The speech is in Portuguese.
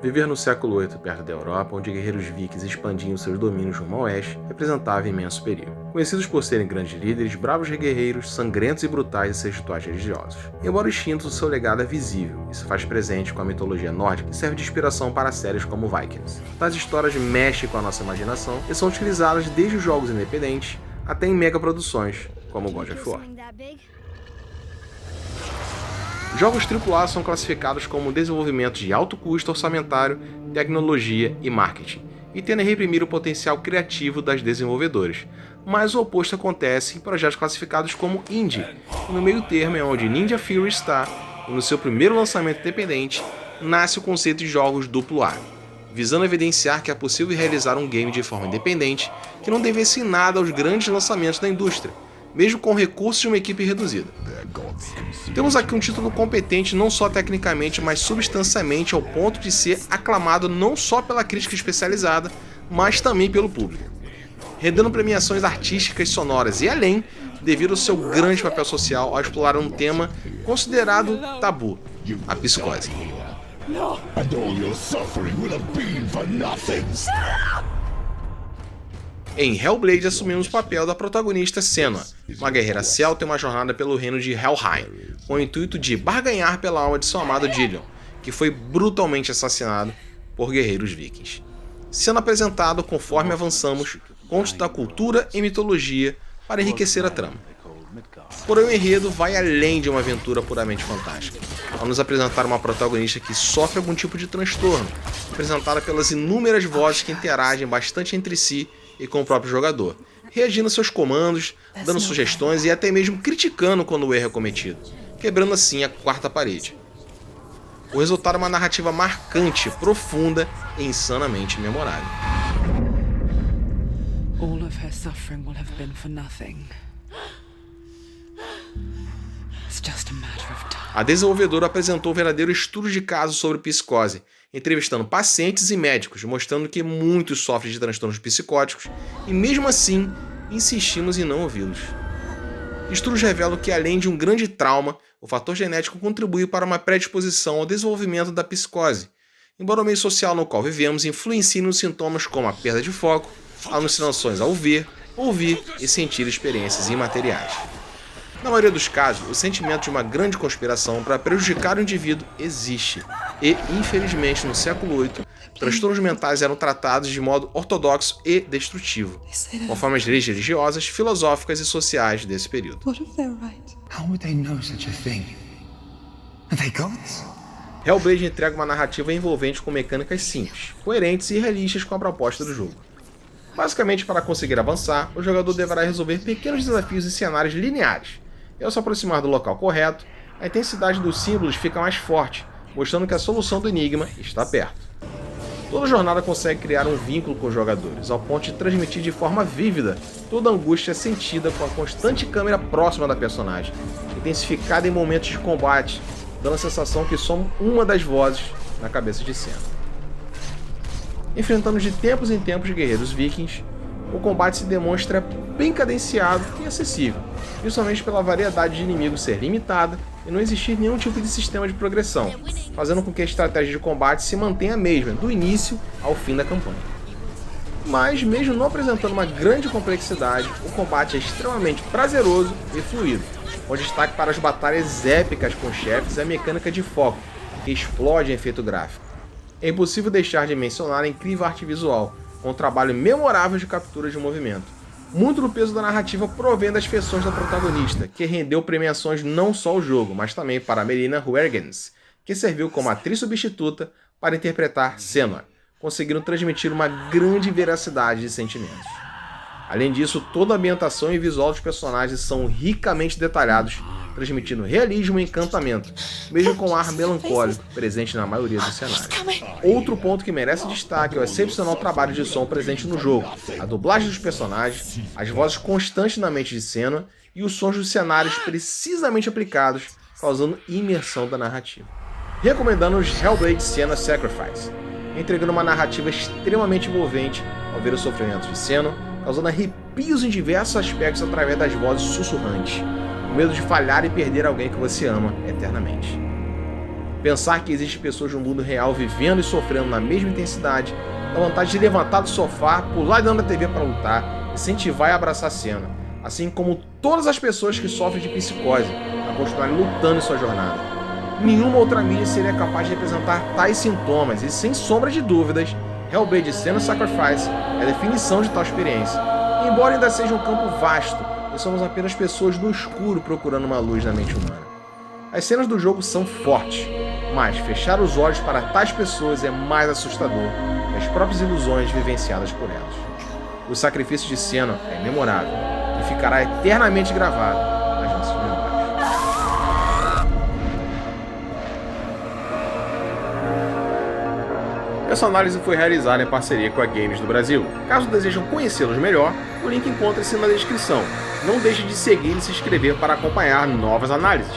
Viver no século VIII perto da Europa, onde guerreiros vikings expandiam seus domínios rumo ao oeste, representava imenso perigo. Conhecidos por serem grandes líderes, bravos guerreiros, sangrentos e brutais em seus rituais religiosos. Embora extintos, o seu legado é visível e se faz presente com a mitologia nórdica e serve de inspiração para séries como Vikings. Tais histórias mexem com a nossa imaginação e são utilizadas desde os jogos independentes até em megaproduções, como God of War. Jogos AAA são classificados como desenvolvimento de alto custo orçamentário, tecnologia e marketing, e tendem a reprimir o potencial criativo das desenvolvedoras. Mas o oposto acontece em projetos classificados como indie, e no meio termo é onde Ninja Theory está, e no seu primeiro lançamento independente, nasce o conceito de jogos AAA, visando evidenciar que é possível realizar um game de forma independente que não devesse em nada aos grandes lançamentos da indústria, mesmo com recursos de uma equipe reduzida. Temos aqui um título competente não só tecnicamente, mas substancialmente ao ponto de ser aclamado não só pela crítica especializada, mas também pelo público, rendendo premiações artísticas, sonoras e além, devido ao seu grande papel social ao explorar um tema considerado tabu, a psicose. Em Hellblade assumimos o papel da protagonista Senua, uma guerreira celta em uma jornada pelo reino de Helheim, com o intuito de barganhar pela alma de seu amado Dillion, que foi brutalmente assassinado por guerreiros vikings. Sendo apresentado conforme avançamos, contos da cultura e mitologia para enriquecer a trama. Porém o enredo vai além de uma aventura puramente fantástica, ao nos apresentar uma protagonista que sofre algum tipo de transtorno, apresentada pelas inúmeras vozes que interagem bastante entre si e com o próprio jogador, reagindo a seus comandos, dando sugestões e até mesmo criticando quando o erro é cometido, quebrando assim a quarta parede. O resultado é uma narrativa marcante, profunda e insanamente memorável. All of her suffering will have been for nothing. It's just a matter of time. A desenvolvedora apresentou um verdadeiro estudo de caso sobre psicose, entrevistando pacientes e médicos, mostrando que muitos sofrem de transtornos psicóticos e mesmo assim insistimos em não ouvi-los. Estudos revelam que além de um grande trauma, o fator genético contribui para uma predisposição ao desenvolvimento da psicose, embora o meio social no qual vivemos influencie nos sintomas como a perda de foco, alucinações ao ver, ouvir e sentir experiências imateriais. Na maioria dos casos, o sentimento de uma grande conspiração para prejudicar o indivíduo existe, e, infelizmente, no século VIII, transtornos mentais eram tratados de modo ortodoxo e destrutivo, conforme as leis religiosas, filosóficas e sociais desse período. What if they're right? How would they know such a thing? Are they gods? Hellblade entrega uma narrativa envolvente com mecânicas simples, coerentes e realistas com a proposta do jogo. Basicamente, para conseguir avançar, o jogador deverá resolver pequenos desafios em cenários lineares, e ao se aproximar do local correto, a intensidade dos símbolos fica mais forte, mostrando que a solução do enigma está perto. Toda jornada consegue criar um vínculo com os jogadores, ao ponto de transmitir de forma vívida toda a angústia sentida com a constante câmera próxima da personagem, intensificada em momentos de combate, dando a sensação que somos uma das vozes na cabeça de Senua. Enfrentando de tempos em tempos guerreiros vikings, o combate se demonstra bem cadenciado e acessível, principalmente pela variedade de inimigos ser limitada e não existir nenhum tipo de sistema de progressão, fazendo com que a estratégia de combate se mantenha a mesma, do início ao fim da campanha. Mas, mesmo não apresentando uma grande complexidade, o combate é extremamente prazeroso e fluido, com destaque para as batalhas épicas com chefes e a mecânica de foco, que explode em efeito gráfico. É impossível deixar de mencionar a incrível arte visual, com um trabalho memorável de captura de movimento. Muito do peso da narrativa provém das feições da protagonista, que rendeu premiações não só ao jogo, mas também para Melina Huergens, que serviu como atriz substituta para interpretar Senua, conseguindo transmitir uma grande veracidade de sentimentos. Além disso, toda a ambientação e visual dos personagens são ricamente detalhados, transmitindo realismo e encantamento, mesmo com um ar melancólico presente na maioria dos cenários. Outro ponto que merece destaque é o excepcional trabalho de som presente no jogo, a dublagem dos personagens, as vozes constantes na mente de Senua e os sons dos cenários precisamente aplicados, causando imersão da narrativa. Recomendando os Hellblade: Senua's Sacrifice, entregando uma narrativa extremamente envolvente ao ver o sofrimento de Senua, causando arrepios em diversos aspectos através das vozes sussurrantes, o medo de falhar e perder alguém que você ama eternamente. Pensar que existem pessoas no mundo real vivendo e sofrendo na mesma intensidade, dá vontade de levantar do sofá, pular dentro da TV para lutar, incentivar e abraçar a cena, assim como todas as pessoas que sofrem de psicose, a continuarem lutando em sua jornada. Nenhuma outra mídia seria capaz de representar tais sintomas e, sem sombra de dúvidas, Hellblade: Senua's Sacrifice é a definição de tal experiência. E embora ainda seja um campo vasto, e somos apenas pessoas no escuro procurando uma luz na mente humana. As cenas do jogo são fortes, mas fechar os olhos para tais pessoas é mais assustador que as próprias ilusões vivenciadas por elas. O sacrifício de Senua é memorável e ficará eternamente gravado nas nossas memórias. Essa análise foi realizada em parceria com a Games do Brasil. Caso desejam conhecê-los melhor, o link encontra-se na descrição. Não deixe de seguir e se inscrever para acompanhar novas análises.